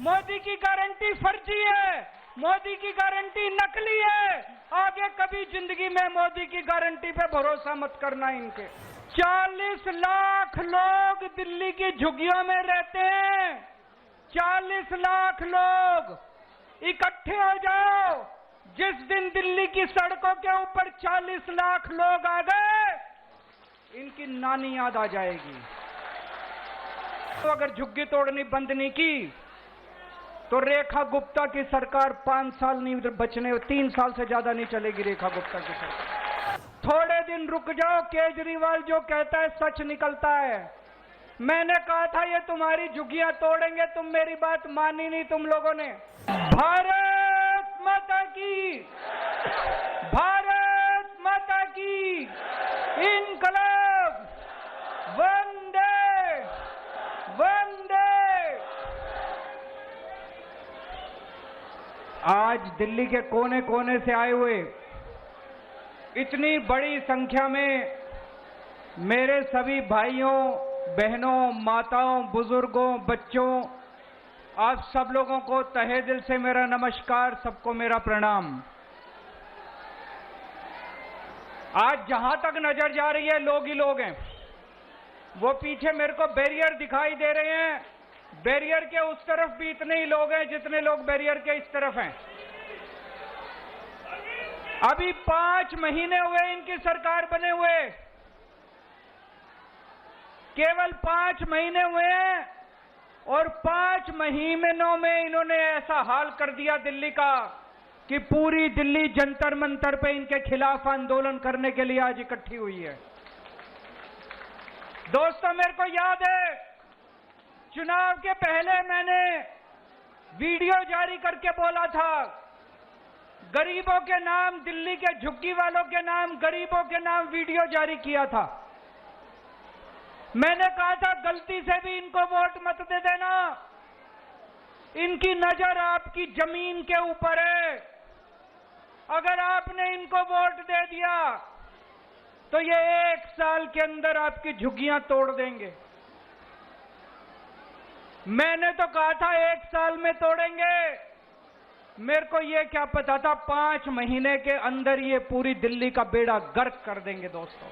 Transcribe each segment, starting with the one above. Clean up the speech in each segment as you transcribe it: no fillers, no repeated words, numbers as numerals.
मोदी की गारंटी फर्जी है, मोदी की गारंटी नकली है। आगे कभी जिंदगी में मोदी की गारंटी पे भरोसा मत करना इनके। 40 लाख लोग दिल्ली की झुग्गियों में रहते हैं। 40 लाख लोग इकट्ठे हो जाओ। जिस दिन दिल्ली की सड़कों के ऊपर 40 लाख लोग आ गए, इनकी नानी याद आ जाएगी। तो अगर झुग्गी तोड़नी बंद नहीं की तो रेखा गुप्ता की सरकार 5 साल नहीं बचने, 3 साल से ज्यादा नहीं चलेगी रेखा गुप्ता की सरकार। थोड़े दिन रुक जाओ, केजरीवाल जो कहता है सच निकलता है। मैंने कहा था ये तुम्हारी झुग्गियां तोड़ेंगे, तुम मेरी बात मानी नहीं तुम लोगों ने। भारत माता की, भारत माता की, इनकलाब, वंदे वंदे। आज दिल्ली के कोने कोने से आए हुए इतनी बड़ी संख्या में मेरे सभी भाइयों, बहनों, माताओं, बुजुर्गों, बच्चों, आप सब लोगों को तहे दिल से मेरा नमस्कार, सबको मेरा प्रणाम। आज जहां तक नजर जा रही है लोग ही लोग हैं। वो पीछे मेरे को बैरियर दिखाई दे रहे हैं, बैरियर के उस तरफ भी इतने ही लोग हैं जितने लोग बैरियर के इस तरफ हैं। अभी 5 महीने हुए इनकी सरकार बने हुए, केवल 5 महीने हुए हैं और 5 महीनों में इन्होंने ऐसा हाल कर दिया दिल्ली का कि पूरी दिल्ली जंतर मंतर पे इनके खिलाफ आंदोलन करने के लिए आज इकट्ठी हुई है। दोस्तों, मेरे को याद है चुनाव के पहले मैंने वीडियो जारी करके बोला था, गरीबों के नाम, दिल्ली के झुग्गी वालों के नाम, गरीबों के नाम वीडियो जारी किया था। मैंने कहा था गलती से भी इनको वोट मत दे देना, इनकी नजर आपकी जमीन के ऊपर है। अगर आपने इनको वोट दे दिया तो ये 1 साल के अंदर आपकी झुग्गियां तोड़ देंगे। मैंने तो कहा था 1 साल में तोड़ेंगे, मेरे को ये क्या पता था 5 महीने के अंदर ये पूरी दिल्ली का बेड़ा गर्क कर देंगे। दोस्तों,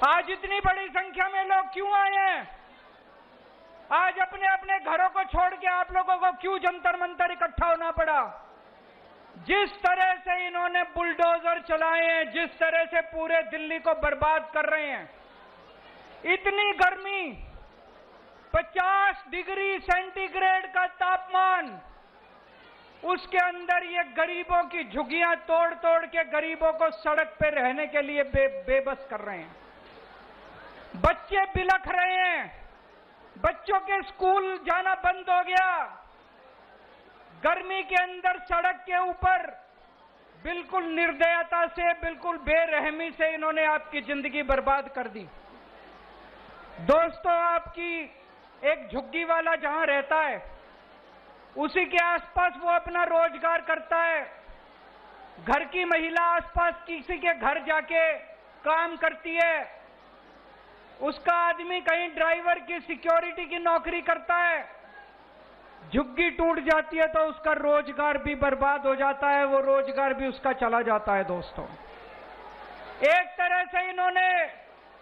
आज इतनी बड़ी संख्या में लोग क्यों आए हैं? आज अपने अपने घरों को छोड़ के आप लोगों को क्यों जंतर मंतर इकट्ठा होना पड़ा? जिस तरह से इन्होंने बुलडोजर चलाए हैं, जिस तरह से पूरे दिल्ली को बर्बाद कर रहे हैं, इतनी गर्मी, 50 डिग्री सेंटीग्रेड का तापमान, उसके अंदर ये गरीबों की झुग्गियां तोड़ तोड़ के गरीबों को सड़क पे रहने के लिए बेबस कर रहे हैं। बच्चे बिलख रहे हैं, बच्चों के स्कूल जाना बंद हो गया। गर्मी के अंदर सड़क के ऊपर बिल्कुल निर्दयता से, बिल्कुल बेरहमी से इन्होंने आपकी जिंदगी बर्बाद कर दी। दोस्तों, आपकी एक झुग्गी वाला जहां रहता है उसी के आसपास वो अपना रोजगार करता है। घर की महिला आसपास किसी के घर जाके काम करती है, उसका आदमी कहीं ड्राइवर की सिक्योरिटी की नौकरी करता है। झुग्गी टूट जाती है तो उसका रोजगार भी बर्बाद हो जाता है, वो रोजगार भी उसका चला जाता है। दोस्तों, एक तरह से इन्होंने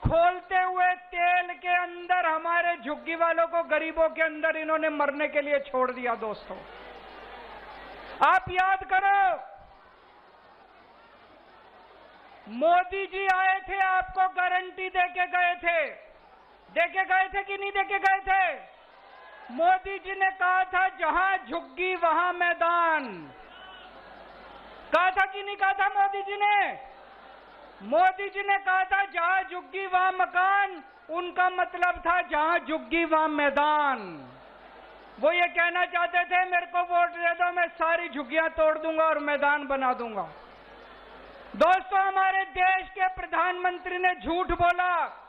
खोलते हुए तेल के अंदर हमारे झुग्गी वालों को, गरीबों के अंदर इन्होंने मरने के लिए छोड़ दिया। दोस्तों, आप याद करो, मोदी जी आए थे, आपको गारंटी देके गए थे कि नहीं देके गए थे? मोदी जी ने कहा था जहां झुग्गी वहां मैदान, कहा था कि नहीं कहा था मोदी जी ने? मोदी जी ने कहा था जहां झुग्गी वहां मकान, उनका मतलब था जहां झुग्गी वहां मैदान। वो ये कहना चाहते थे मेरे को वोट दे दो, मैं सारी झुग्गियां तोड़ दूंगा और मैदान बना दूंगा। दोस्तों, हमारे देश के प्रधानमंत्री ने झूठ बोला।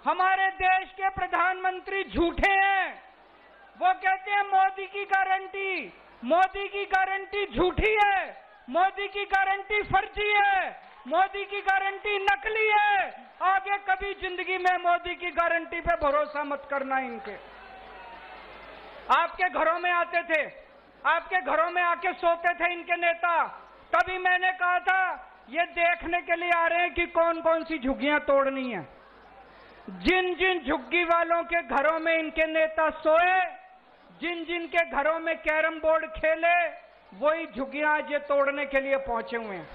हमारे देश के प्रधानमंत्री झूठे हैं। वो कहते हैं मोदी की गारंटी झूठी है, मोदी की गारंटी फर्जी है, मोदी की गारंटी नकली है। आगे कभी जिंदगी में मोदी की गारंटी पे भरोसा मत करना इनके। आपके घरों में आते थे, आपके घरों में आके सोते थे इनके नेता। तभी मैंने कहा था ये देखने के लिए आ रहे हैं कि कौन कौन सी झुग्गियां तोड़नी है। जिन जिन झुग्गी वालों के घरों में इनके नेता सोए, जिन जिन के घरों में कैरम बोर्ड खेले, वही झुग्गियां आज ये तोड़ने के लिए पहुंचे हुए हैं।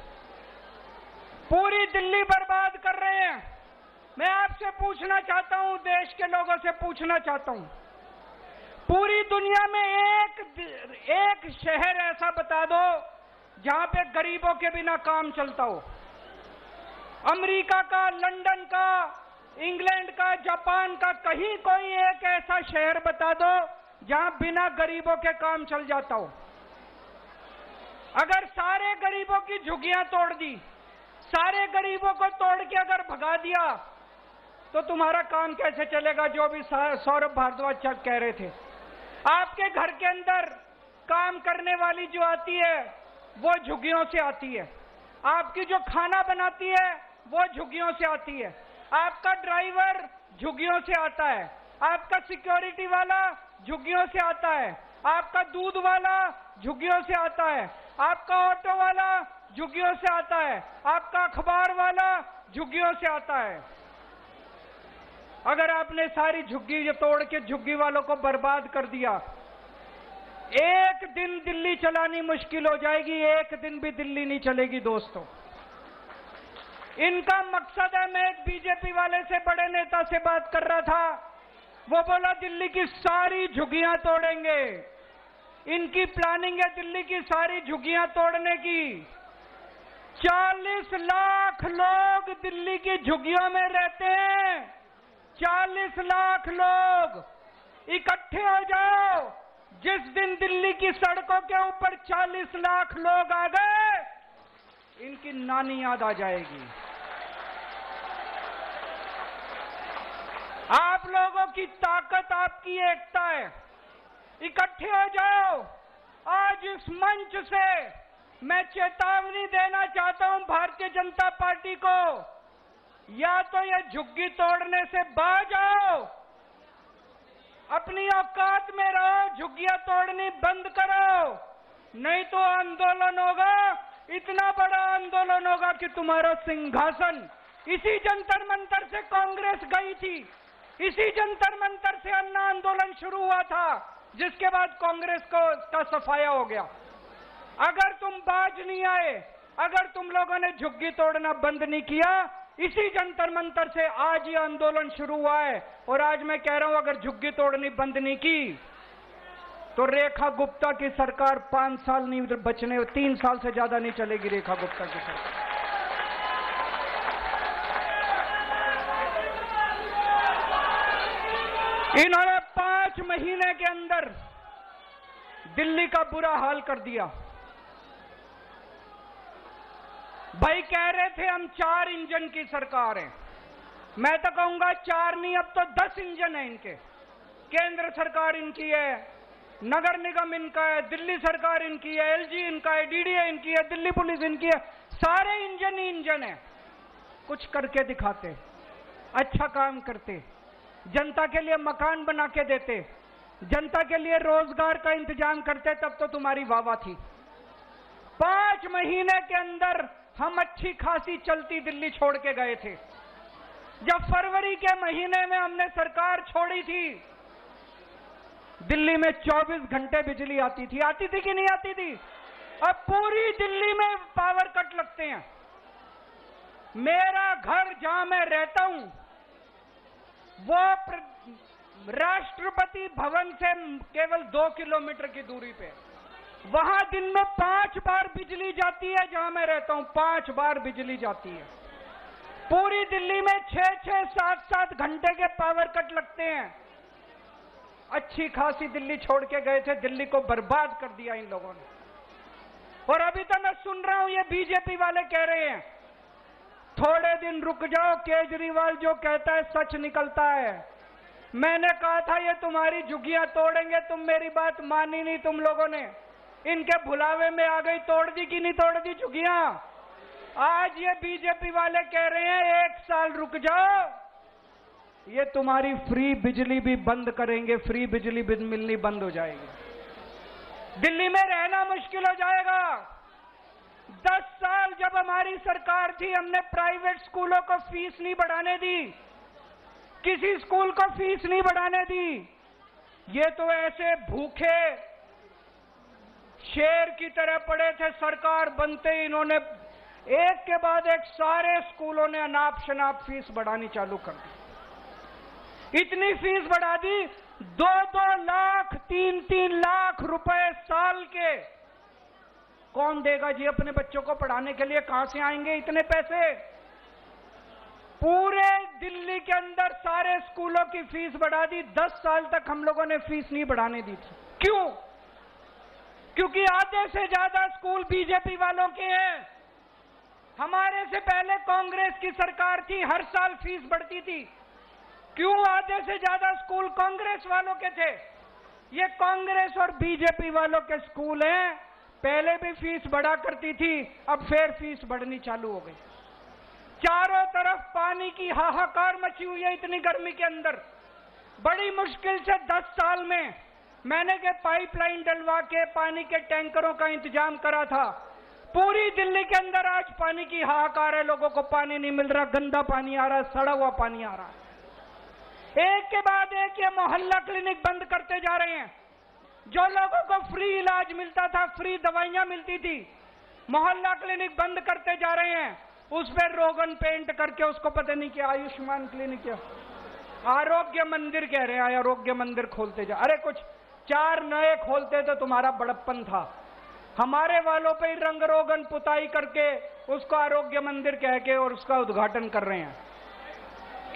पूरी दिल्ली बर्बाद कर रहे हैं। मैं आपसे पूछना चाहता हूं, देश के लोगों से पूछना चाहता हूं, पूरी दुनिया में एक शहर ऐसा बता दो जहां पे गरीबों के बिना काम चलता हो। अमेरिका का, लंदन का, इंग्लैंड का, जापान का, कहीं कोई एक ऐसा शहर बता दो जहां बिना गरीबों के काम चल जाता हो। अगर सारे गरीबों की झुग्गियां तोड़ दी, सारे गरीबों को तोड़ के अगर भगा दिया, तो तुम्हारा काम कैसे चलेगा? जो भी सौरभ भारद्वाज कह रहे थे, आपके घर के अंदर काम करने वाली जो आती है वो झुग्गियों से आती है, आपकी जो खाना बनाती है वो झुग्गियों से आती है, आपका ड्राइवर झुग्गियों से आता है, आपका सिक्योरिटी वाला झुग्गियों से आता है, आपका दूध वाला झुग्गियों से आता है, आपका ऑटो वाला झुग्गियों से आता है, आपका अखबार वाला झुग्गियों से आता है। अगर आपने सारी झुग्गी तोड़ के झुग्गी वालों को बर्बाद कर दिया, एक दिन दिल्ली चलानी मुश्किल हो जाएगी, एक दिन भी दिल्ली नहीं चलेगी दोस्तों। इनका मकसद है, मैं एक बीजेपी वाले से, बड़े नेता से बात कर रहा था, वो बोला दिल्ली की सारी झुग्गियां तोड़ेंगे। इनकी प्लानिंग है दिल्ली की सारी झुग्गियां तोड़ने की। 40 लाख लोग दिल्ली की झुग्गियों में रहते हैं। 40 लाख लोग इकट्ठे हो जाओ। जिस दिन दिल्ली की सड़कों के ऊपर 40 लाख लोग आ गए, इनकी नानी याद आ जाएगी। आप लोगों की ताकत, आपकी एकता है। इकट्ठे हो जाओ। आज इस मंच से मैं चेतावनी देना चाहता हूं भारतीय जनता पार्टी को, या तो ये झुग्गी तोड़ने से बाज आओ, अपनी औकात में रहो, झुग्गियां तोड़नी बंद करो, नहीं तो आंदोलन होगा, इतना बड़ा आंदोलन होगा कि तुम्हारा सिंहासन। इसी जंतर मंतर से कांग्रेस गई थी, इसी जंतर मंतर से अन्ना आंदोलन शुरू हुआ था, जिसके बाद कांग्रेस का सफाया हो गया। अगर तुम बाज नहीं आए, अगर तुम लोगों ने झुग्गी तोड़ना बंद नहीं किया, इसी जंतर मंतर से आज ये आंदोलन शुरू हुआ है। और आज मैं कह रहा हूं, अगर झुग्गी तोड़नी बंद नहीं की तो रेखा गुप्ता की सरकार 5 साल नहीं बचने, 3 साल से ज्यादा नहीं चलेगी रेखा गुप्ता की सरकार। इन्होंने 5 महीने के अंदर दिल्ली का बुरा हाल कर दिया। भाई कह रहे थे हम 4 इंजन की सरकार है, मैं तो कहूंगा 4 नहीं, अब तो 10 इंजन है इनके। केंद्र सरकार इनकी है, नगर निगम इनका है, दिल्ली सरकार इनकी है, एलजी इनका है, डीडीए इनकी है, दिल्ली पुलिस इनकी है, सारे इंजन ही इंजन है। कुछ करके दिखाते, अच्छा काम करते, जनता के लिए मकान बना के देते, जनता के लिए रोजगार का इंतजाम करते, तब तो तुम्हारी वाहवाह थी। 5 महीने के अंदर हम अच्छी खासी चलती दिल्ली छोड़ के गए थे। जब फरवरी के महीने में हमने सरकार छोड़ी थी, दिल्ली में 24 घंटे बिजली आती थी कि नहीं आती थी? अब पूरी दिल्ली में पावर कट लगते हैं। मेरा घर जहां मैं रहता हूं, वो राष्ट्रपति भवन से केवल 2 किलोमीटर की दूरी पे, वहां दिन में 5 बार बिजली जाती है। जहां मैं रहता हूं 5 बार बिजली जाती है। पूरी दिल्ली में 6-6, 7-7 घंटे के पावर कट लगते हैं। अच्छी खासी दिल्ली छोड़ के गए थे, दिल्ली को बर्बाद कर दिया इन लोगों ने। और अभी तो मैं सुन रहा हूं ये बीजेपी वाले कह रहे हैं थोड़े दिन रुक जाओ, केजरीवाल जो कहता है सच निकलता है। मैंने कहा था ये तुम्हारी झुग्गियां तोड़ेंगे, तुम मेरी बात मानी नहीं तुम लोगों ने, इनके भुलावे में आ गई। तोड़ दी कि नहीं तोड़ दी झुग्गियां? आज ये बीजेपी वाले कह रहे हैं 1 साल रुक जाओ, ये तुम्हारी फ्री बिजली भी बंद करेंगे, फ्री बिजली भी मिलनी बंद हो जाएगी। दिल्ली में रहना मुश्किल हो जाएगा। 10 साल जब हमारी सरकार थी, हमने प्राइवेट स्कूलों को फीस नहीं बढ़ाने दी, किसी स्कूल को फीस नहीं बढ़ाने दी। ये तो ऐसे भूखे शेर की तरह पड़े थे, सरकार बनते ही इन्होंने एक के बाद एक सारे स्कूलों ने अनाप शनाप फीस बढ़ानी चालू कर दी। इतनी फीस बढ़ा दी, 2-2 लाख 3-3 लाख रुपए साल के। कौन देगा जी अपने बच्चों को पढ़ाने के लिए? कहां से आएंगे इतने पैसे? पूरे दिल्ली के अंदर सारे स्कूलों की फीस बढ़ा दी। 10 साल तक हम लोगों ने फीस नहीं बढ़ाने दी थी। क्यों? क्योंकि आधे से ज्यादा स्कूल बीजेपी वालों के हैं। हमारे से पहले कांग्रेस की सरकार थी, हर साल फीस बढ़ती थी। क्यों आधे से ज्यादा स्कूल कांग्रेस वालों के थे? ये कांग्रेस और बीजेपी वालों के स्कूल हैं। पहले भी फीस बढ़ा करती थी, अब फिर फीस बढ़नी चालू हो गई। चारों तरफ पानी की हाहाकार मची हुई है इतनी गर्मी के अंदर। बड़ी मुश्किल से 10 साल में मैंने के पाइपलाइन डलवा के पानी के टैंकरों का इंतजाम करा था। पूरी दिल्ली के अंदर आज पानी की हाहाकार है, लोगों को पानी नहीं मिल रहा, गंदा पानी आ रहा है, सड़ा हुआ पानी आ रहा है। एक के बाद एक ये मोहल्ला क्लिनिक बंद करते जा रहे हैं। जो लोगों को फ्री इलाज मिलता था, फ्री दवाइयां मिलती थी, मोहल्ला क्लिनिक बंद करते जा रहे हैं। उस पर रोगन पेंट करके उसको पता नहीं क्या आयुष्मान क्लिनिक क्या आरोग्य मंदिर कह रहे हैं, आरोग्य मंदिर खोलते जा। अरे कुछ 4 नए खोलते तो तुम्हारा बड़प्पन था। हमारे वालों पे रंग रोगन पुताई करके उसको आरोग्य मंदिर कह के और उसका उद्घाटन कर रहे हैं।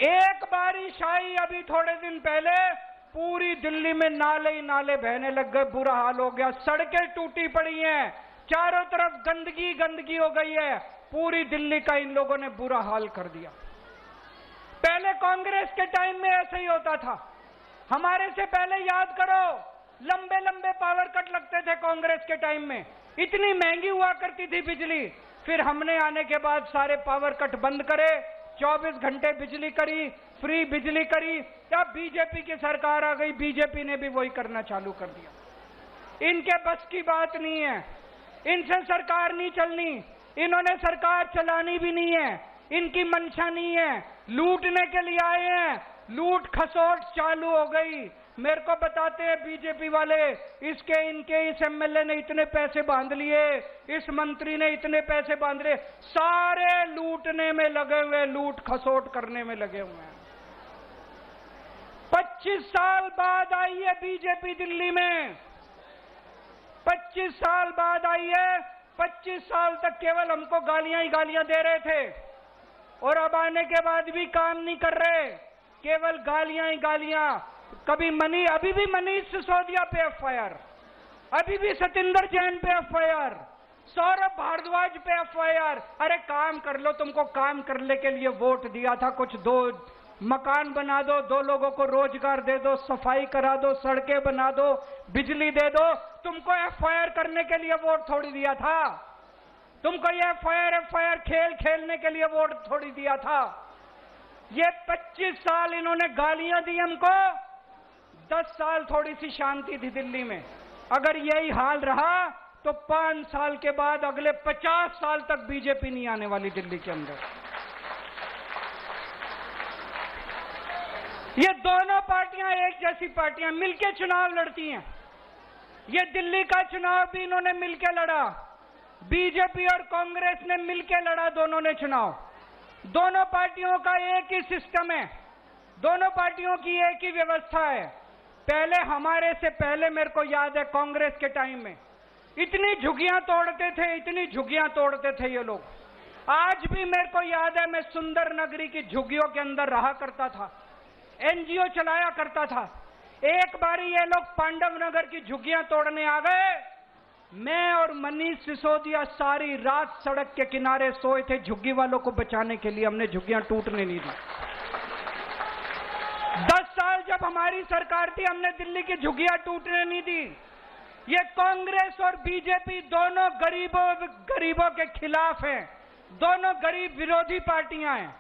एक बारिश आई अभी थोड़े दिन पहले, पूरी दिल्ली में नाले ही नाले बहने लग गए, बुरा हाल हो गया। सड़कें टूटी पड़ी हैं, चारों तरफ गंदगी गंदगी हो गई है। पूरी दिल्ली का इन लोगों ने बुरा हाल कर दिया। पहले कांग्रेस के टाइम में ऐसा ही होता था। हमारे से पहले याद करो, लंबे लंबे पावर कट लगते थे कांग्रेस के टाइम में, इतनी महंगी हुआ करती थी बिजली। फिर हमने आने के बाद सारे पावर कट बंद करे, 24 घंटे बिजली करी, फ्री बिजली करी। तब बीजेपी की सरकार आ गई, बीजेपी ने भी वही करना चालू कर दिया। इनके बस की बात नहीं है, इनसे सरकार नहीं चलनी, इन्होंने सरकार चलानी भी नहीं है, इनकी मंशा नहीं है, लूटने के लिए आए हैं। लूट खसोट चालू हो गई। मेरे को बताते हैं बीजेपी वाले, इसके इनके इस एमएलए ने इतने पैसे बांध लिए, इस मंत्री ने इतने पैसे बांध लिए, सारे लूटने में लगे हुए, लूट खसोट करने में लगे हुए हैं। 25 साल बाद आई है बीजेपी दिल्ली में, 25 साल बाद आई है। 25 साल तक केवल हमको गालियां ही गालियां दे रहे थे और अब आने के बाद भी काम नहीं कर रहे, केवल गालियां ही गालियां। कभी अभी भी मनीष सिसोदिया पे एफआईआर, अभी भी सतिंदर जैन पे एफआईआर, सौरभ भारद्वाज पे एफआईआर। अरे काम कर लो, तुमको काम करने के लिए वोट दिया था, कुछ 2 मकान बना दो, 2 लोगों को रोजगार दे दो, सफाई करा दो, सड़कें बना दो, बिजली दे दो। तुमको एफआईआर करने के लिए वोट थोड़ी दिया था, तुमको ये एफआईआर खेल खेलने के लिए वोट थोड़ी दिया था। ये 25 साल इन्होंने गालियां दी हमको, 10 साल थोड़ी सी शांति थी दिल्ली में। अगर यही हाल रहा तो 5 साल के बाद अगले 50 साल तक बीजेपी नहीं आने वाली दिल्ली के अंदर। ये दोनों पार्टियां एक जैसी पार्टियां मिलकर चुनाव लड़ती हैं। ये दिल्ली का चुनाव भी इन्होंने मिलकर लड़ा, बीजेपी और कांग्रेस ने मिलकर लड़ा दोनों ने चुनाव। दोनों पार्टियों का एक ही सिस्टम है, दोनों पार्टियों की एक ही व्यवस्था है। पहले हमारे से पहले मेरे को याद है कांग्रेस के टाइम में इतनी झुग्गियां तोड़ते थे, इतनी झुग्गियां तोड़ते थे ये लोग। आज भी मेरे को याद है, मैं सुंदर नगरी की झुग्गियों के अंदर रहा करता था, एनजीओ चलाया करता था। एक बारी ये लोग पांडव नगर की झुग्गियां तोड़ने आ गए, मैं और मनीष सिसोदिया सारी रात सड़क के किनारे सोए थे झुग्गी वालों को बचाने के लिए, हमने झुग्गियां टूटने नहीं दी। 10 साल जब हमारी सरकार थी, हमने दिल्ली की झुग्गियां टूटने नहीं दी। ये कांग्रेस और बीजेपी दोनों गरीबों के खिलाफ हैं, दोनों गरीब विरोधी पार्टियां हैं।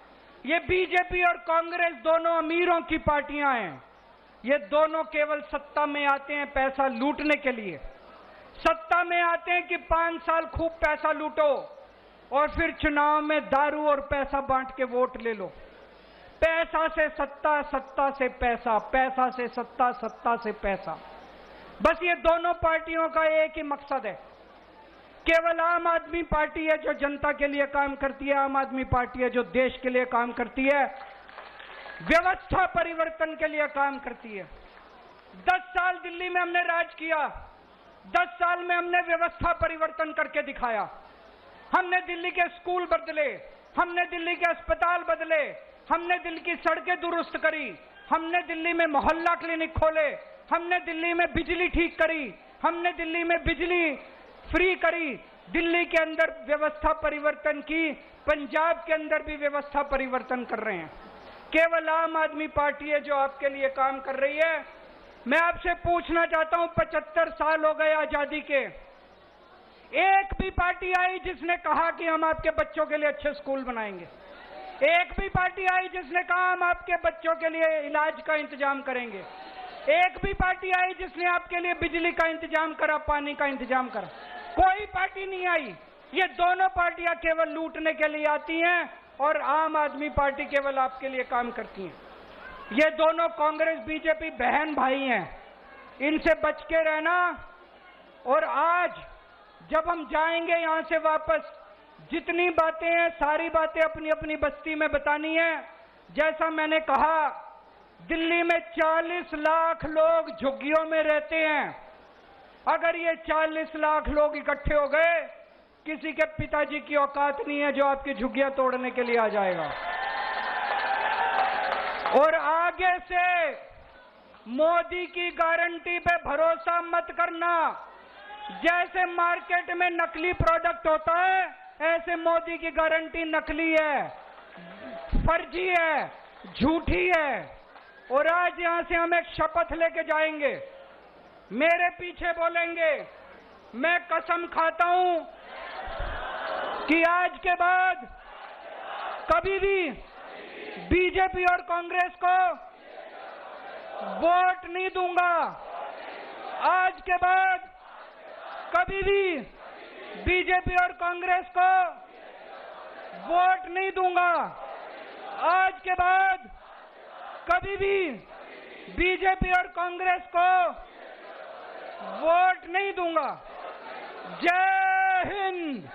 ये बीजेपी और कांग्रेस दोनों अमीरों की पार्टियां हैं। ये दोनों केवल सत्ता में आते हैं पैसा लूटने के लिए। सत्ता में आते हैं कि 5 साल खूब पैसा लूटो और फिर चुनाव में दारू और पैसा बांट के वोट ले लो। पैसा से सत्ता, सत्ता से पैसा, पैसा से सत्ता, सत्ता से पैसा। बस ये दोनों पार्टियों का एक ही मकसद है। केवल आम आदमी पार्टी है जो जनता के लिए काम करती है, आम आदमी पार्टी है जो देश के लिए काम करती है, व्यवस्था परिवर्तन के लिए काम करती है। 10 साल दिल्ली में हमने राज किया, 10 साल में हमने व्यवस्था परिवर्तन करके दिखाया। हमने दिल्ली के स्कूल बदले, हमने दिल्ली के अस्पताल बदले, हमने दिल्ली की सड़कें दुरुस्त करी, हमने दिल्ली में मोहल्ला क्लिनिक खोले, हमने दिल्ली में बिजली ठीक करी, हमने दिल्ली में बिजली फ्री करी, दिल्ली के अंदर व्यवस्था परिवर्तन की, पंजाब के अंदर भी व्यवस्था परिवर्तन कर रहे हैं। केवल आम आदमी पार्टी है जो आपके लिए काम कर रही है। मैं आपसे पूछना चाहता हूं, 75 साल हो गए आजादी के, एक भी पार्टी आई जिसने कहा कि हम आपके बच्चों के लिए अच्छे स्कूल बनाएंगे? एक भी पार्टी आई जिसने कहा हम आपके बच्चों के लिए इलाज का इंतजाम करेंगे? एक भी पार्टी आई जिसने आपके लिए बिजली का इंतजाम करा, पानी का इंतजाम करा? कोई पार्टी नहीं आई। ये दोनों पार्टियां केवल लूटने के लिए आती हैं और आम आदमी पार्टी केवल आपके लिए काम करती हैं। ये दोनों कांग्रेस बीजेपी बहन भाई हैं, इनसे बच के रहना। और आज जब हम जाएंगे यहां से वापस, जितनी बातें हैं सारी बातें अपनी अपनी बस्ती में बतानी है। जैसा मैंने कहा, दिल्ली में 40 लाख लोग झुग्गियों में रहते हैं। अगर ये 40 लाख लोग इकट्ठे हो गए, किसी के पिताजी की औकात नहीं है जो आपकी झुग्गियां तोड़ने के लिए आ जाएगा। और आगे से मोदी की गारंटी पे भरोसा मत करना। जैसे मार्केट में नकली प्रोडक्ट होता है, ऐसे मोदी की गारंटी नकली है, फर्जी है, झूठी है। और आज यहां से हम एक शपथ लेके जाएंगे, मेरे पीछे बोलेंगे, मैं कसम खाता हूं कि आज के बाद कभी भी बीजेपी और कांग्रेस को वोट नहीं दूंगा। आज के बाद कभी भी बीजेपी और कांग्रेस को वोट नहीं दूंगा। आज के बाद कभी भी बीजेपी और कांग्रेस को वोट नहीं दूंगा। जय हिंद।